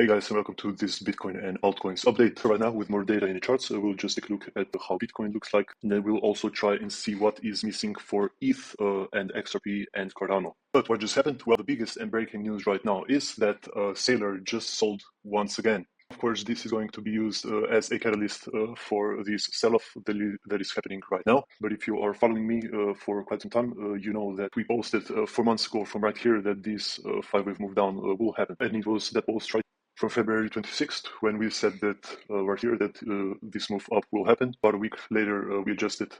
Hey guys, and welcome to this Bitcoin and altcoins update. So right now, with more data in the charts, we'll just take a look at how Bitcoin looks like. And then we'll also try and see what is missing for ETH and XRP and Cardano. But what just happened? Well, the biggest and breaking news right now is that Sailor just sold once again. Of course, this is going to be used as a catalyst for this sell-off that is happening right now. But if you are following me for quite some time, you know that we posted 4 months ago from right here that this 5-wave move down will happen. And it was that post right from February 26th, when we said that right here that this move up will happen. About a week later, we adjusted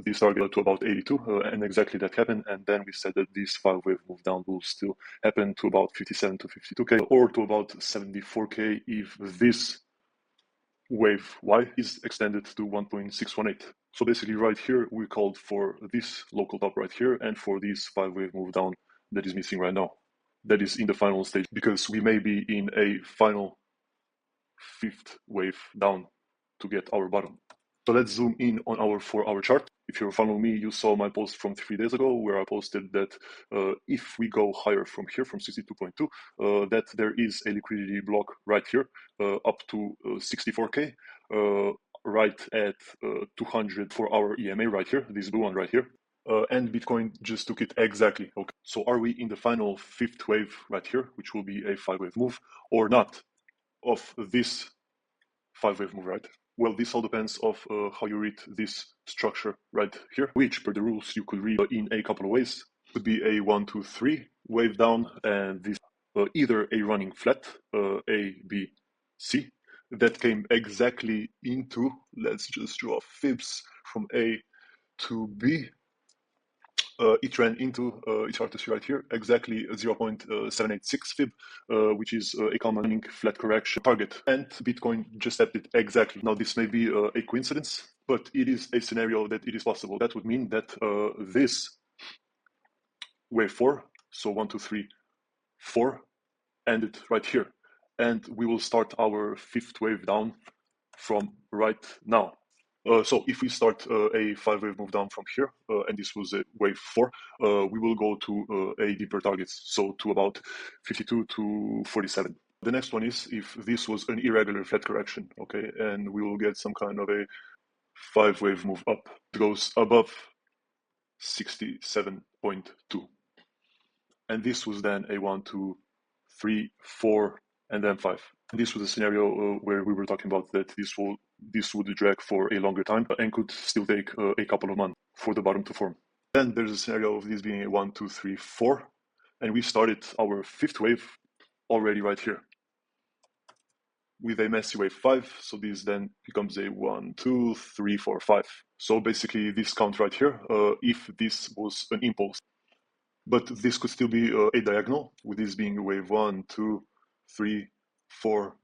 this target to about 82, and exactly that happened. And then we said that this 5-wave move down will still happen to about 57 to 52k, or to about 74k if this wave Y is extended to 1.618. So basically right here, we called for this local top right here and for this 5-wave move down that is missing right now. That is in the final stage, because we may be in a final 5th wave down to get our bottom. So let's zoom in on our 4-hour chart. If you're following me, you saw my post from 3 days ago where I posted that if we go higher from here, from 62.2, that there is a liquidity block right here up to 64k, right at 200 for our EMA right here, this blue one right here. And Bitcoin just took it exactly. Okay, so are we in the final 5th wave right here, which will be a 5-wave move, or not, of this 5-wave move, right? Well, this all depends of how you read this structure right here, which per the rules you could read in a couple of ways. It could be a 1, 2, 3 wave down, and this either a running flat, A, B, C, that came exactly into, let's just draw fibs from A to B. It ran into, it's hard to see right here, exactly 0.786 fib, which is a common flat correction target. And Bitcoin just stepped it exactly. Now, this may be a coincidence, but it is a scenario that it is possible. That would mean that this wave 4, so 1, 2, 3, 4, ended right here. And we will start our 5th wave down from right now. So if we start a 5-wave move down from here, and this was a wave 4, we will go to a deeper targets, so to about 52 to 47. The next one is if this was an irregular flat correction, okay, and we will get some kind of a 5-wave move up. It goes above 67.2. And this was then a 1, 2, 3, 4, and then 5. This was a scenario where we were talking about that this would drag for a longer time and could still take a couple of months for the bottom to form. Then there's a scenario of this being a 1, 2, 3, 4, and we started our 5th wave already right here with a messy wave 5. So this then becomes a 1, 2, 3, 4, 5. So basically this count right here, if this was an impulse. But this could still be a diagonal, with this being wave 1, 2, 3, 4,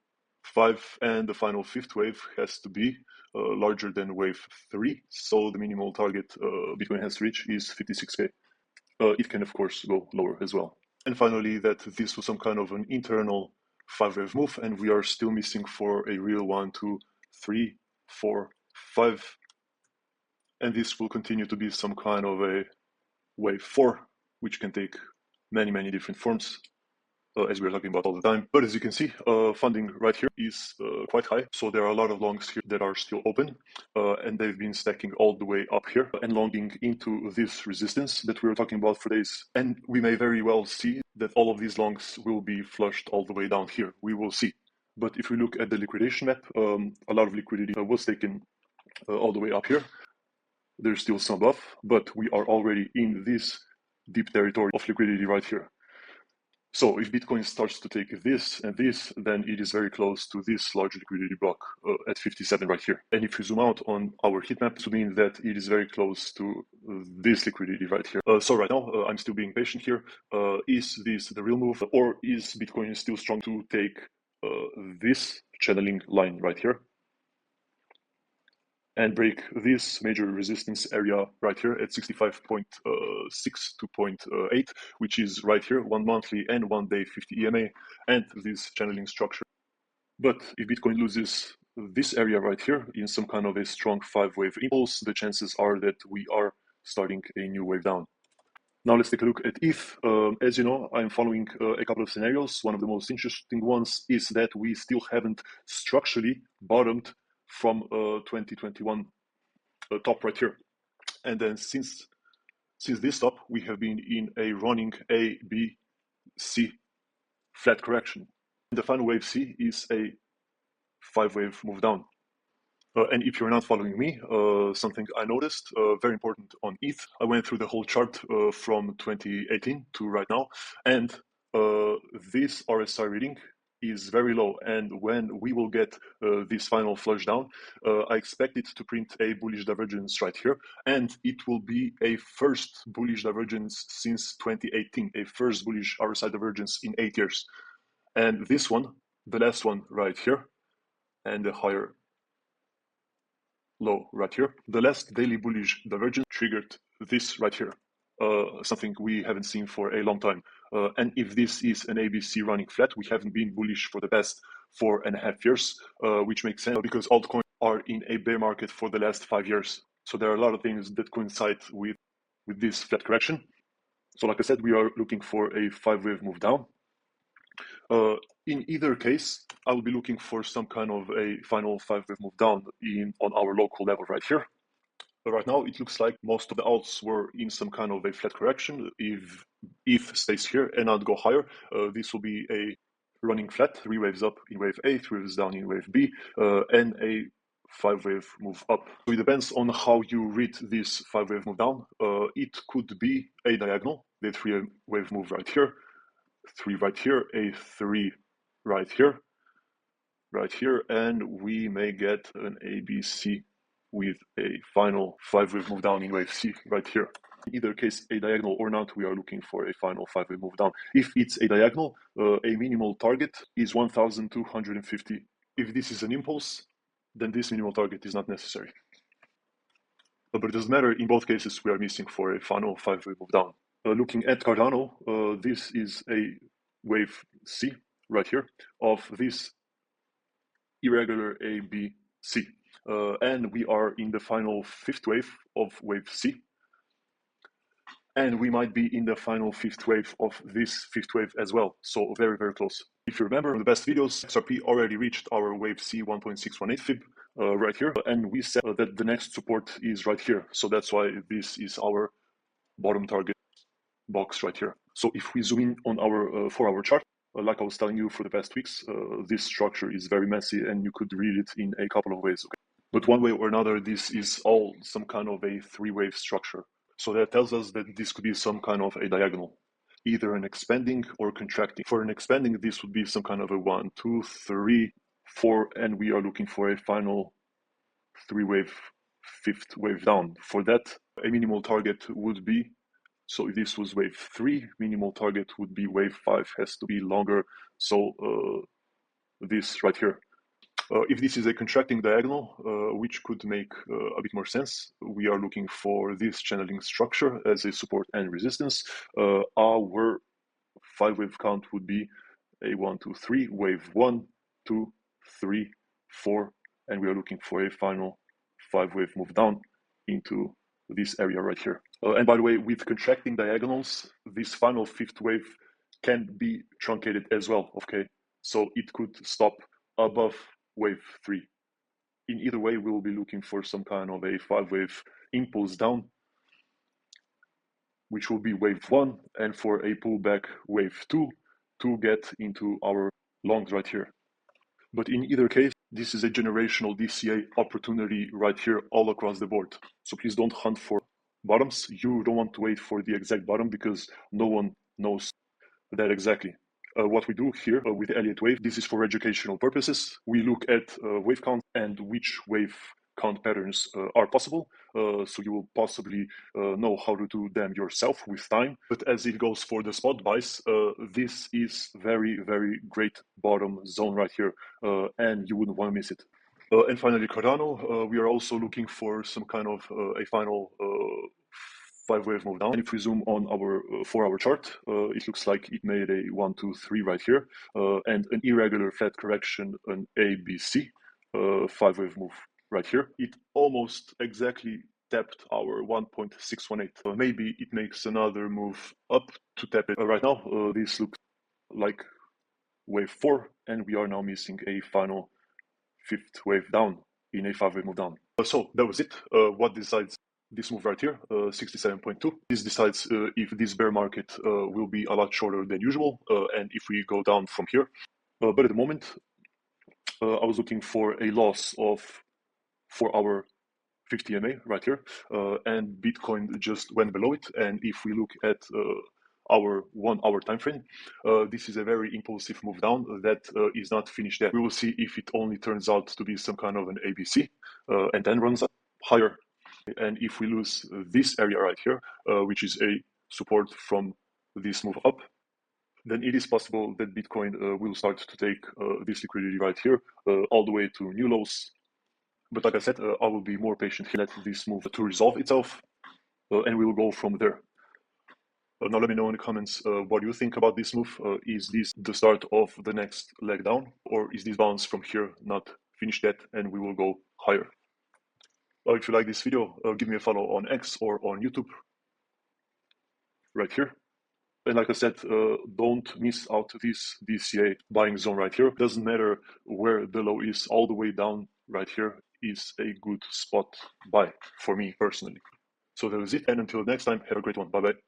5, and the final 5th wave has to be larger than wave 3. So the minimal target Bitcoin has to reach is 56k. It can, of course, go lower as well. And finally, that this was some kind of an internal 5-wave move, and we are still missing for a real 1, 2, 3, 4, 5. And this will continue to be some kind of a wave 4, which can take many, many different forms, as we're talking about all the time. But as you can see, funding right here is quite high. So there are a lot of longs here that are still open, and they've been stacking all the way up here and longing into this resistance that we were talking about for days. And we may very well see that all of these longs will be flushed all the way down here. We will see. But if we look at the liquidation map, a lot of liquidity was taken all the way up here. There's still some above, but we are already in this deep territory of liquidity right here. So if Bitcoin starts to take this and this, then it is very close to this large liquidity block at 57 right here. And if you zoom out on our heatmap, it means that it is very close to this liquidity right here. So right now, I'm still being patient here. Is this the real move, or is Bitcoin still strong to take this channeling line right here and break this major resistance area right here at 65.6 to 0.8, which is right here, 1 monthly and 1 day 50 EMA, and this channeling structure. But if Bitcoin loses this area right here in some kind of a strong 5-wave impulse, the chances are that we are starting a new wave down. Now let's take a look at ETH. As you know, I'm following a couple of scenarios. One of the most interesting ones is that we still haven't structurally bottomed from 2021 top right here. And then since this top, we have been in a running A, B, C flat correction. The final wave C is a 5-wave move down. And if you're not following me, something I noticed very important on ETH, I went through the whole chart from 2018 to right now, and this RSI reading is very low. And when we will get this final flush down, I expect it to print a bullish divergence right here, and it will be a first bullish divergence since 2018, a first bullish RSI divergence in 8 years. And this one, the last one right here, and the higher low right here. The last daily bullish divergence triggered this right here, something we haven't seen for a long time. And if this is an ABC running flat, we haven't been bullish for the past 4.5 years, which makes sense because altcoins are in a bear market for the last 5 years. So there are a lot of things that coincide with this flat correction. So like I said, we are looking for a 5-wave move down. In either case, I will be looking for some kind of a final 5-wave move down on our local level right here. But right now, it looks like most of the alts were in some kind of a flat correction. If ETH stays here and not go higher, this will be a running flat, 3 waves up in wave A, 3 waves down in wave B, and a 5-wave move up. So it depends on how you read this 5-wave move down. It could be a diagonal, the 3-wave move right here, 3 right here, a 3 right here, and we may get an ABC with a final 5-wave move down in wave C right here. In either case, a diagonal or not, we are looking for a final 5-wave move down. If it's a diagonal, a minimal target is 1,250. If this is an impulse, then this minimal target is not necessary. But it doesn't matter, in both cases, we are missing for a final 5-wave move down. Looking at Cardano, this is a wave C right here of this irregular ABC. And we are in the final 5th wave of wave C. And we might be in the final 5th wave of this 5th wave as well. So very, very close. If you remember the best videos, XRP already reached our wave C 1.618 fib right here. And we said that the next support is right here. So that's why this is our bottom target box right here. So if we zoom in on our 4-hour chart, like I was telling you for the past weeks, this structure is very messy and you could read it in a couple of ways. Okay? But one way or another, this is all some kind of a 3-wave structure. So that tells us that this could be some kind of a diagonal, either an expanding or contracting. For an expanding, this would be some kind of a 1, 2, 3, 4, and we are looking for a final 3-wave, 5th wave down. For that, a minimal target would be, so if this was wave 3, minimal target would be wave 5, has to be longer. So this right here. If this is a contracting diagonal, which could make a bit more sense, we are looking for this channeling structure as a support and resistance. Our 5-wave count would be a 1, 2, 3, wave 1, 2, 3, 4, and we are looking for a final 5-wave move down into this area right here. And by the way, with contracting diagonals, this final 5th wave can be truncated as well, okay? So it could stop above wave 3. In either way, we'll be looking for some kind of a 5-wave impulse down, which will be wave 1, and for a pullback wave 2 to get into our longs right here. But in either case, this is a generational DCA opportunity right here all across the board. So please don't hunt for bottoms. You don't want to wait for the exact bottom because no one knows that exactly. What we do here with the Elliott wave, this is for educational purposes. We look at wave count and which wave count patterns are possible. So you will possibly know how to do them yourself with time. But as it goes for the spot buys, this is very, very great bottom zone right here. And you wouldn't want to miss it. And finally, Cardano, we are also looking for some kind of a final 5-wave move down. And if we zoom on our 4-hour chart, it looks like it made a 1, 2, 3 right here, and an irregular flat correction, an ABC 5-wave move right here. It almost exactly tapped our 1.618. Maybe it makes another move up to tap it. Right now, this looks like wave 4, and we are now missing a final 5th wave down in a 5-wave move down. So that was it. What decides this move right here, 67.2? This decides if this bear market will be a lot shorter than usual, and if we go down from here. But at the moment, I was looking for a loss of 4 hour 50 MA right here, and Bitcoin just went below it. And if we look at our 1 hour time frame, this is a very impulsive move down that is not finished yet. We will see if it only turns out to be some kind of an ABC and then runs up higher. And if we lose this area right here, which is a support from this move up, then it is possible that Bitcoin will start to take this liquidity right here all the way to new lows. But like I said, I will be more patient here, let this move to resolve itself, and we will go from there. Now let me know in the comments what you think about this move. Is this the start of the next leg down, or is this bounce from here not finished yet and we will go higher? If you like this video, give me a follow on X or on YouTube right here. And like I said, don't miss out this DCA buying zone right here. Doesn't matter where the low is, all the way down right here is a good spot buy for me personally. So that was it, and until next time, have a great one. Bye bye.